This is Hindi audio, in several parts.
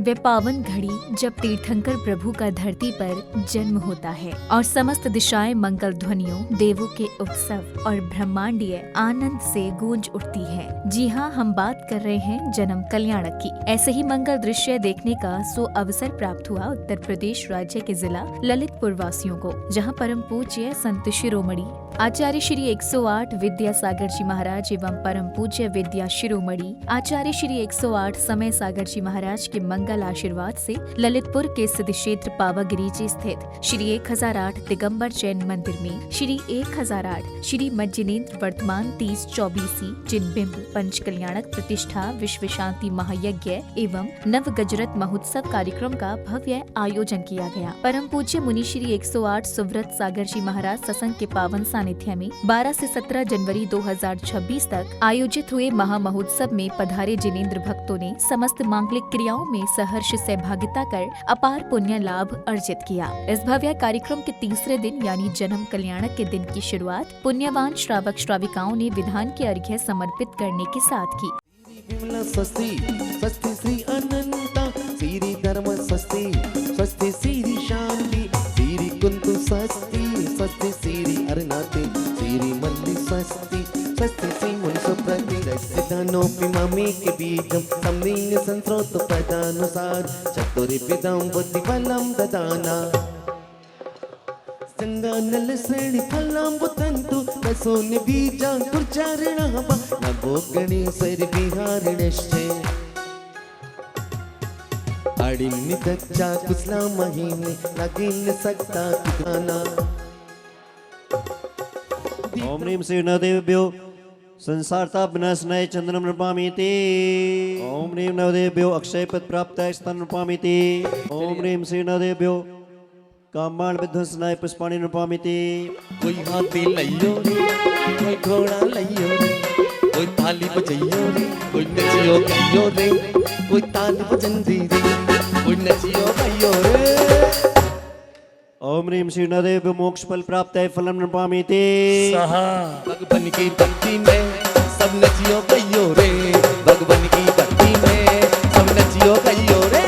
वे पावन घड़ी जब तीर्थंकर प्रभु का धरती पर जन्म होता है और समस्त दिशाएं मंगल ध्वनियों, देवों के उत्सव और ब्रह्मांडीय आनंद से गूंज उठती है। जी हाँ, हम बात कर रहे हैं जन्म कल्याणक की। ऐसे ही मंगल दृश्य देखने का अवसर प्राप्त हुआ उत्तर प्रदेश राज्य के जिला ललितपुर वासियों को, जहाँ परम पूज्य संत शिरोमणि आचार्य श्री 108 विद्यासागर जी महाराज एवं परम पूज्य विद्या शिरोमणि आचार्य श्री 108 समय सागर जी महाराज के मंगल आशीर्वाद से ललितपुर के सिद्ध क्षेत्र पावागिरी जी स्थित श्री 1008 दिगंबर जैन मंदिर में श्री 1008 श्री मज्जिनेन्द्र वर्तमान 30-24 जिनबिंब पंच कल्याणक प्रतिष्ठा विश्व शांति महायज्ञ एवं नव गजरत महोत्सव कार्यक्रम का भव्य आयोजन किया गया। परम पूज्य मुनि श्री 108 सुव्रत सागर जी महाराज सत्संग के पावन सानिध्य में 12 से 17 जनवरी 2026 तक आयोजित हुए महा महोत्सव में पधारे जिनेंद्र भक्तों ने समस्त मांगलिक क्रियाओं में सहर्ष सहभागिता कर अपार पुण्य लाभ अर्जित किया। इस भव्य कार्यक्रम के तीसरे दिन यानी जन्म कल्याणक के दिन की शुरुआत पुण्यवान श्रावक श्राविकाओं ने विधान के अर्घ्य समर्पित करने के साथ की। स्वस्ति स्वस्ति श्री अनंता श्री धर्म स्वस्ति स्वस्ति श्री शांति श्री कुंतु स्वस्ति स्वस्ति श्री अरुणाते श्री मल्लि स्वस्ति स्वस्ति श्री मुनिसुप्रतिदानोऽपि मामेक बीजं सम्मील्य संस्रोत पदानुसार चतुरिविधं बुद्धिफलं ददाना संगानल श्रेणी फलाम्बुतंतु रसोनि बीजांकुरचारिणः नभो गणेशैर् विहारिणश्च अडिन्नितच्चा कुशला महीने लगिन सकता तुगाना। ओम ह्रीं श्री नवदेव्यो संसारता विनाशनाय चंद्रम नृपामीति। ओम ह्रीं नवदेव्यो अक्षय पद प्राप्ताय स्तन नृपामीति। ओम ह्रीं श्री नवदेव्यो कामाण विध्वंसनाय पुष्पाणि नृपामीति। कोई हाथी लइयो रे, कोई घोड़ा लइयो रे, कोई थाली बजइयो रे, कोई नचियो गइयो रे, कोई ताल बजंदी रे, कोई नचियो गइयो रे। ओम ह्रीं श्री नवदेव्यो मोक्ष फल प्राप्ताय फलम नृपामीति। भगवान की भक्ति में सब नचियो गइयो रे, भगवान की भक्ति में सब नचियो गइयो रे।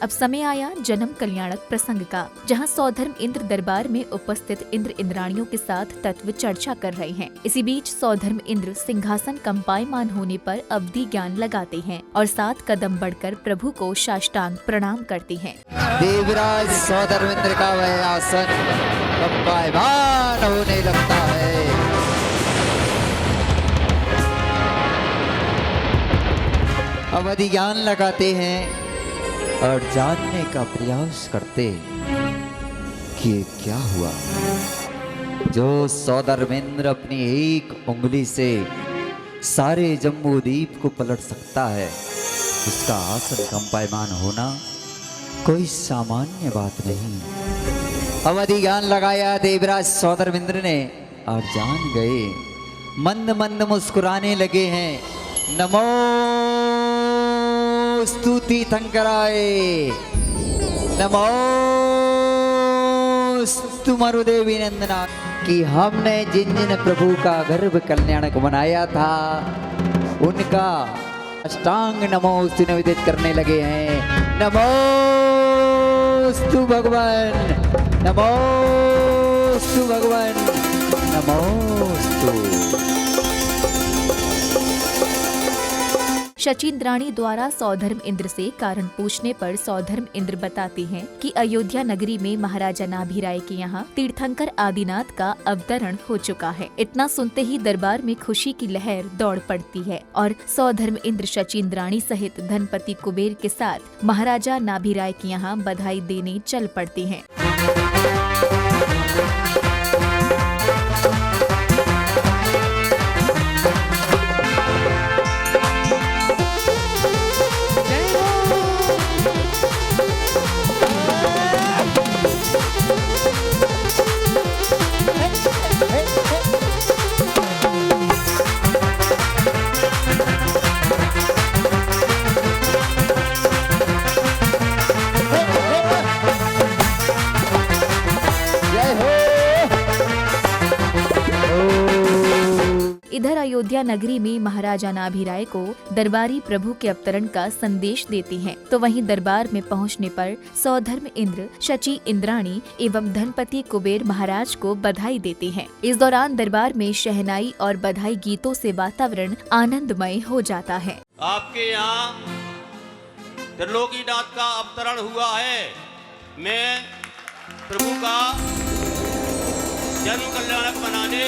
अब समय आया जन्म कल्याणक प्रसंग का, जहां सौधर्म इंद्र दरबार में उपस्थित इंद्र इंद्राणियों के साथ तत्व चर्चा कर रहे हैं। इसी बीच सौधर्म इंद्र सिंहासन कंपायमान होने पर अवधि ज्ञान लगाते हैं और 7 कदम बढ़कर प्रभु को साष्टांग प्रणाम करते हैं। देवराज सौधर्म इंद्र का वह आसन कंपायमान होने लगता है। अवधि ज्ञान लगाते हैं और जानने का प्रयास करते कि क्या हुआ। जो सौधर्मेंद्र अपनी एक उंगली से सारे जम्बू द्वीप को पलट सकता है, उसका आसन कंपायमान होना कोई सामान्य बात नहीं। अवधि ज्ञान लगाया देवराज सौधर्मेंद्र ने और जान गए। मंद मंद मुस्कुराने लगे हैं। नमो स्तुति थंकराय, नमो स्तु मरुदेवी नंदना। कि हमने जिन जिन प्रभु का गर्भ कल्याणक बनाया था उनका अष्टांग नमोस्तु निवेदित करने लगे हैं। नमोस्तु भगवान, नमोस्तु भगवान, नमोस्तु। शचीन्द्राणी द्वारा सौधर्म इंद्र से कारण पूछने पर सौधर्म इंद्र बताते हैं कि अयोध्या नगरी में महाराजा नाभिराय के यहाँ तीर्थंकर आदिनाथ का अवतरण हो चुका है। इतना सुनते ही दरबार में खुशी की लहर दौड़ पड़ती है और सौधर्म इंद्र शचीन्द्राणी सहित धनपति कुबेर के साथ महाराजा नाभिराय के यहाँ बधाई देने चल पड़ते हैं। अयोध्या नगरी में महाराजा नाभिराय को दरबारी प्रभु के अवतरण का संदेश देती हैं, तो वहीं दरबार में पहुंचने पर सौधर्म इंद्र, शची इंद्राणी एवं धनपति कुबेर महाराज को बधाई देते हैं। इस दौरान दरबार में शहनाई और बधाई गीतों से वातावरण आनंदमय हो जाता है। आपके यहाँ त्रिलोकीनाथ का अवतरण हुआ है। मैं प्रभु का जन्म कल्याणक मनाने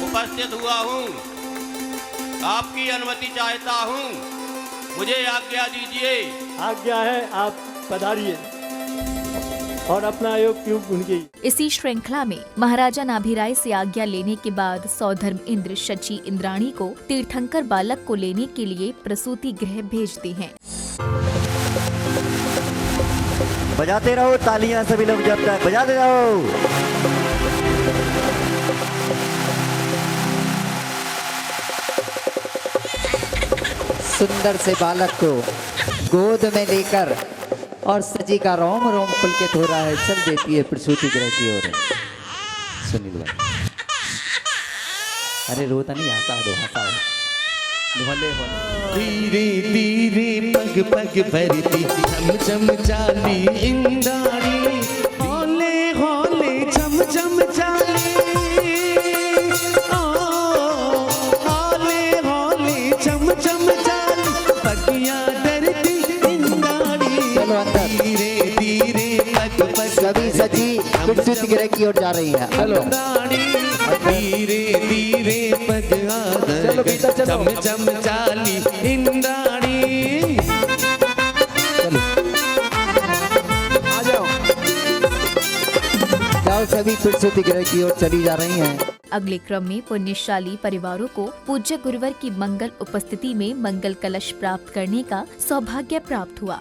उपस्थित हुआ हूँ। आपकी अनुमति चाहता हूँ, मुझे आज्ञा दीजिए। आज्ञा है, आप पधारिए और अपना योग क्यों उनकी। इसी श्रृंखला में महाराजा नाभिराय से आज्ञा लेने के बाद सौधर्म इंद्र शची इंद्राणी को तीर्थंकर बालक को लेने के लिए प्रसूति गृह भेजते हैं। बजाते रहो तालियां सभी लोग, जब तक बजाते रहो। सुंदर से बालक को गोद में लेकर और सजी का रोम रोम पुलकित हो रहा है, चल देती है प्रसूति गृह की ओर। सुनील भाई, अरे रोता नहीं, हंसा धीरे धीरे पग पग भरती छम छम चाली इंद्राणी, होले होले छम छम चाली, होले होले छम छम चाली, पगिया डरती इंद्राणी। चलो अंदर। धीरे धीरे पग पग सभी सजी प्रसूति गृह की ओर जा रही है। चलो धीरे धीरे पग आदर चम चम चाली इंद्राणी। आ जाओ, जाओ सभी प्रसूति गृह की ओर चली जा रही हैं। अगले क्रम में पुण्यशाली परिवारों को पूज्य गुरुवर की मंगल उपस्थिति में मंगल कलश प्राप्त करने का सौभाग्य प्राप्त हुआ।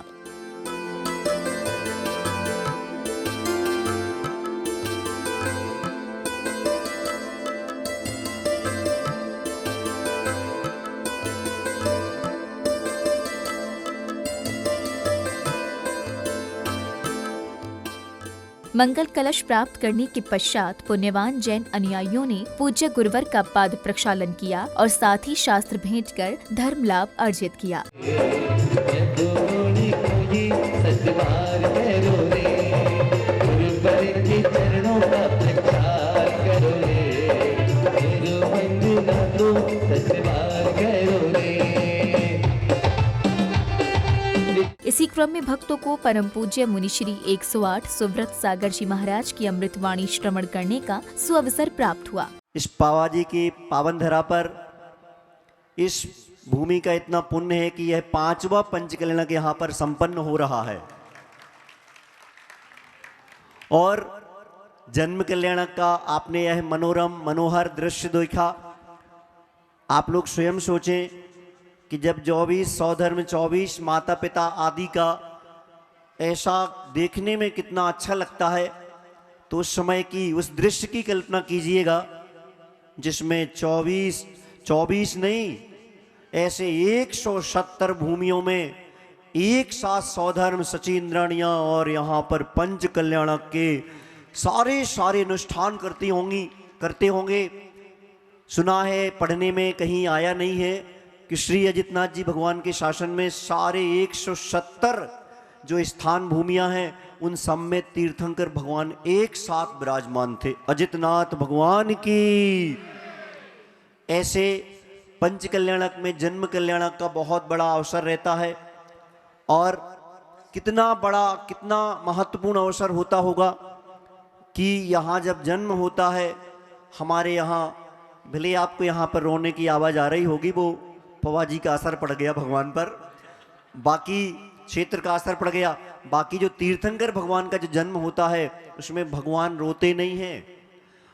मंगल कलश प्राप्त करने के पश्चात पुण्यवान जैन अनुयायियों ने पूज्य गुरुवर का पाद प्रक्षालन किया और साथ ही शास्त्र भेंट कर धर्म लाभ अर्जित किया। इसी क्रम में भक्तों को परम पूज्य मुनिश्री 108 सुव्रत सागर जी महाराज की अमृतवाणी श्रवण करने का सुअवसर प्राप्त हुआ। इस पावाजी की पावन धरा पर इस भूमि का इतना पुण्य है कि यह 5वां पंचकल्याणक यहाँ पर संपन्न हो रहा है और जन्म कल्याणक का आपने यह मनोरम मनोहर दृश्य देखा। आप लोग स्वयं सोचें कि जब 24 सौधर्म 24 माता पिता आदि का ऐसा देखने में कितना अच्छा लगता है, तो उस समय की उस दृश्य की कल्पना कीजिएगा जिसमें 24 नहीं, ऐसे 170 भूमियों में एक साथ सौधर्म सची इंद्राणियां और यहाँ पर पंच कल्याणक के सारे अनुष्ठान करते होंगे। सुना है, पढ़ने में कहीं आया नहीं है कि श्री अजितनाथ जी भगवान के शासन में सारे 170 जो स्थान भूमियां हैं उन सब में तीर्थंकर भगवान एक साथ विराजमान थे। अजितनाथ भगवान की। ऐसे पंच कल्याणक में जन्म कल्याणक का बहुत बड़ा अवसर रहता है और कितना महत्वपूर्ण अवसर होता होगा कि यहाँ जब जन्म होता है हमारे यहाँ, भले आपको यहाँ पर रोने की आवाज़ आ रही होगी, वो पवाजी का असर पड़ गया भगवान पर, बाकी क्षेत्र का असर पड़ गया। बाकी जो तीर्थंकर भगवान का जो जन्म होता है उसमें भगवान रोते नहीं हैं,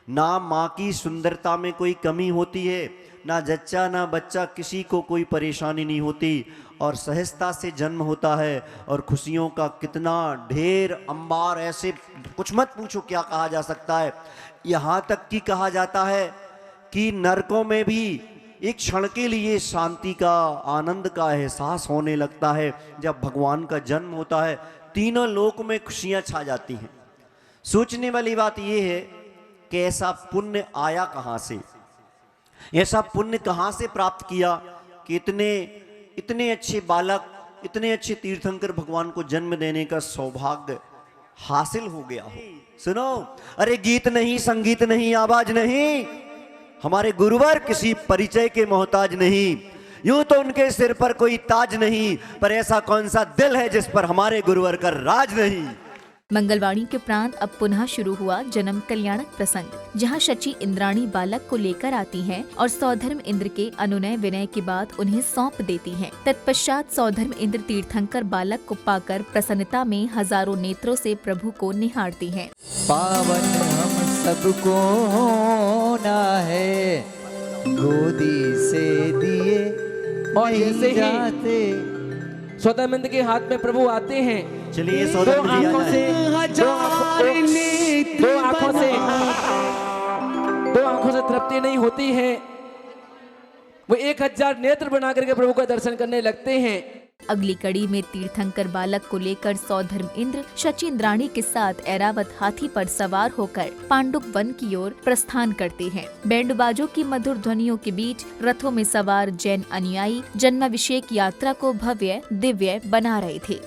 ना माँ की सुंदरता में कोई कमी होती है, ना जच्चा ना बच्चा, किसी को कोई परेशानी नहीं होती और सहजता से जन्म होता है और खुशियों का कितना ढेर अंबार, ऐसे कुछ मत पूछो क्या कहा जा सकता है। यहाँ तक कि कहा जाता है कि नरकों में भी एक क्षण के लिए शांति का, आनंद का एहसास होने लगता है जब भगवान का जन्म होता है। तीनों लोक में खुशियाँ छा जाती हैं। सोचने वाली बात यह है कि ऐसा पुण्य आया कहाँ से। ऐसा पुण्य कहाँ से प्राप्त किया कि इतने अच्छे बालक, इतने अच्छे तीर्थंकर भगवान को जन्म देने का सौभाग्य हासिल हो गया हो। सुनो, अरे गीत नहीं, संगीत नहीं, आवाज नहीं, हमारे गुरुवर किसी परिचय के मोहताज नहीं। यूं तो उनके सिर पर कोई ताज नहीं, पर ऐसा कौन सा दिल है जिस पर हमारे गुरुवर का राज नहीं। मंगलवाणी के उपरांत अब पुनः शुरू हुआ जन्म कल्याणक प्रसंग, जहां शची इंद्राणी बालक को लेकर आती हैं और सौधर्म इंद्र के अनुनय विनय के बाद उन्हें सौंप देती हैं। तत्पश्चात सौधर्म इंद्र तीर्थंकर बालक को पाकर प्रसन्नता में हजारों नेत्रों से प्रभु को निहारती हैं। पावन हम सबको होना है, गोदी से दिए और जैसे ही जाते। सौदामिंद के हाथ में प्रभु आते हैं, चलिए दो सौदामिंद जी आ आंखों से दो आंखों से तृप्ति नहीं होती है, वो 1000 नेत्र बना करके प्रभु का दर्शन करने लगते हैं। अगली कड़ी में तीर्थंकर बालक को लेकर सौधर्म इंद्र शची इंद्राणी के साथ ऐरावत हाथी पर सवार होकर पांडुप वन की ओर प्रस्थान करते हैं। बैंड बाजों की मधुर ध्वनियों के बीच रथों में सवार जैन अनुयायी जन्माभिषेक यात्रा को भव्य दिव्य बना रहे थे।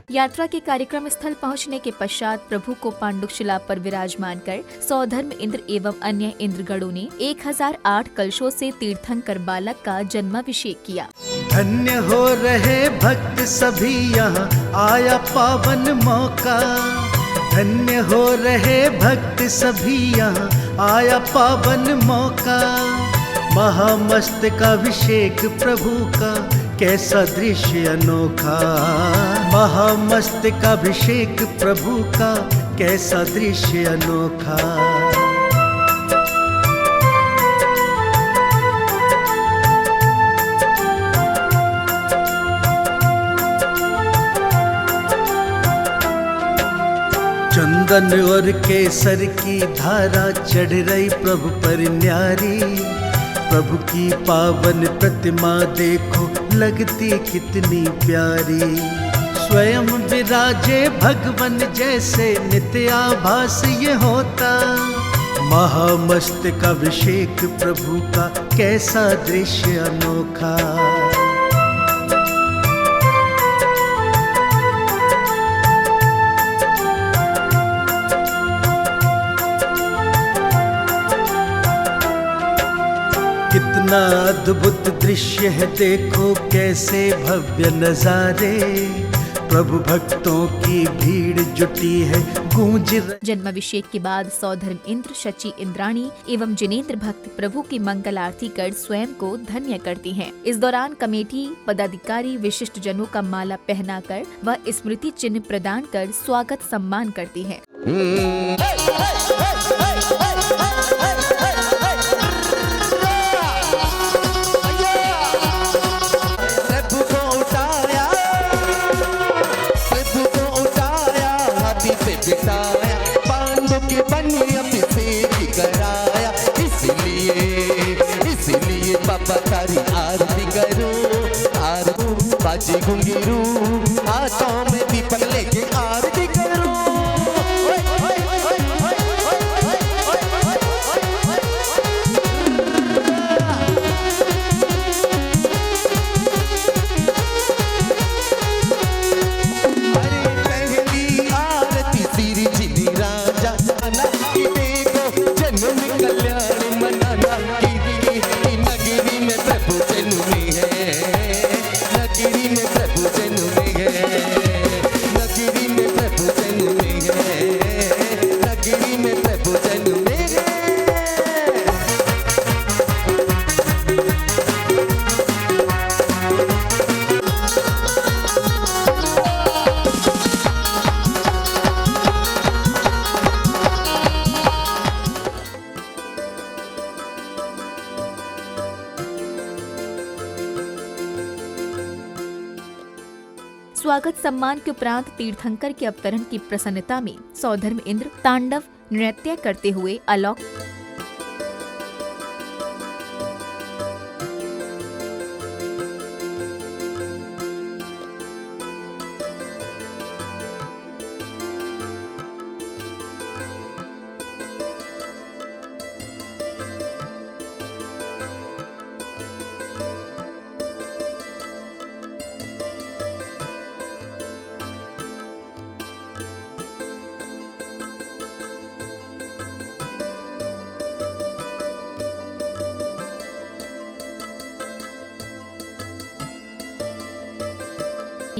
यात्रा के कार्यक्रम स्थल पहुंचने के पश्चात प्रभु को पांडुशिला पर विराजमान कर सौधर्म इंद्र एवं अन्य इंद्रगणों ने 1008 कलशों से तीर्थंकर बालक का जन्माभिषेक किया। धन्य हो रहे भक्त सभी यहाँ आया पावन मौका, धन्य हो रहे भक्त सभी यहाँ आया पावन मौका। महामस्तकाभिषेक प्रभु का कैसा दृश्य अनोखा, महामस्तकाभिषेक प्रभु का कैसा दृश्य अनोखा। चंदन और केसर की धारा चढ़ रही प्रभु पर न्यारी, प्रभु की पावन प्रतिमा देखो लगती कितनी प्यारी। स्वयं विराजे भगवन जैसे नित्य आभास ये होता, महामस्तकाभिषेक प्रभु का कैसा दृश्य अनोखा। कितना अद्भुत दृश्य है, देखो कैसे भव्य नजारे। प्रभु भक्तों की भीड़ जुटी है, गूंज जन्माभिषेक के बाद सौधर्म इंद्र, शची इंद्राणी एवं जिनेंद्र भक्त प्रभु की मंगल आरती कर स्वयं को धन्य करती हैं। इस दौरान कमेटी पदाधिकारी विशिष्ट जनों का माला पहनाकर व स्मृति चिन्ह प्रदान कर स्वागत सम्मान करती हैं। पांडु के बनिया कराया, इसलिए बाबा तारी आरती करो। आरती बाजी घुंघरू, हाथों में दीपक लेके आरती करो। स्वागत सम्मान के उपरांत तीर्थंकर के अवतरण की प्रसन्नता में सौधर्म इंद्र तांडव नृत्य करते हुए अलौक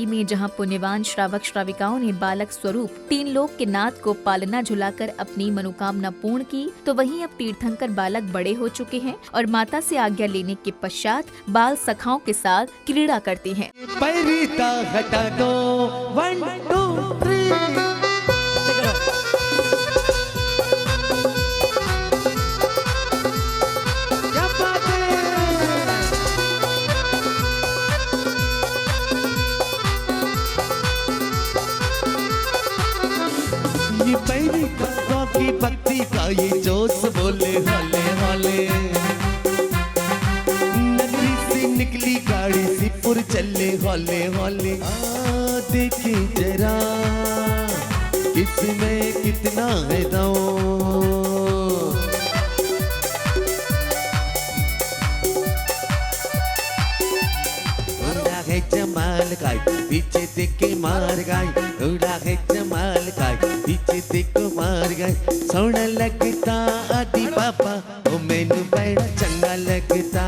में जहां पुण्यवान श्रावक श्राविकाओं ने बालक स्वरूप 3 लोक के नाथ को पालना झुलाकर अपनी मनोकामना पूर्ण की, तो वहीं अब तीर्थंकर बालक बड़े हो चुके हैं और माता से आज्ञा लेने के पश्चात बाल सखाओं के साथ क्रीड़ा करते हैं। परिता हटा दो 1 2 3 ये पहली भक्तों की भक्ति का ये जोश बोले हाले हाले। नगरी से निकली गाड़ी सिपुर चले हाले हाले। देखे जरा किसमें कितना है दम। है जमाल गाय पीछे देख के मार गाय, उड़ा है जमाल गाय पीछे देख के मार गाय। सोना लगता आदि पापा ओ मैनू बड़ा चंगा लगता।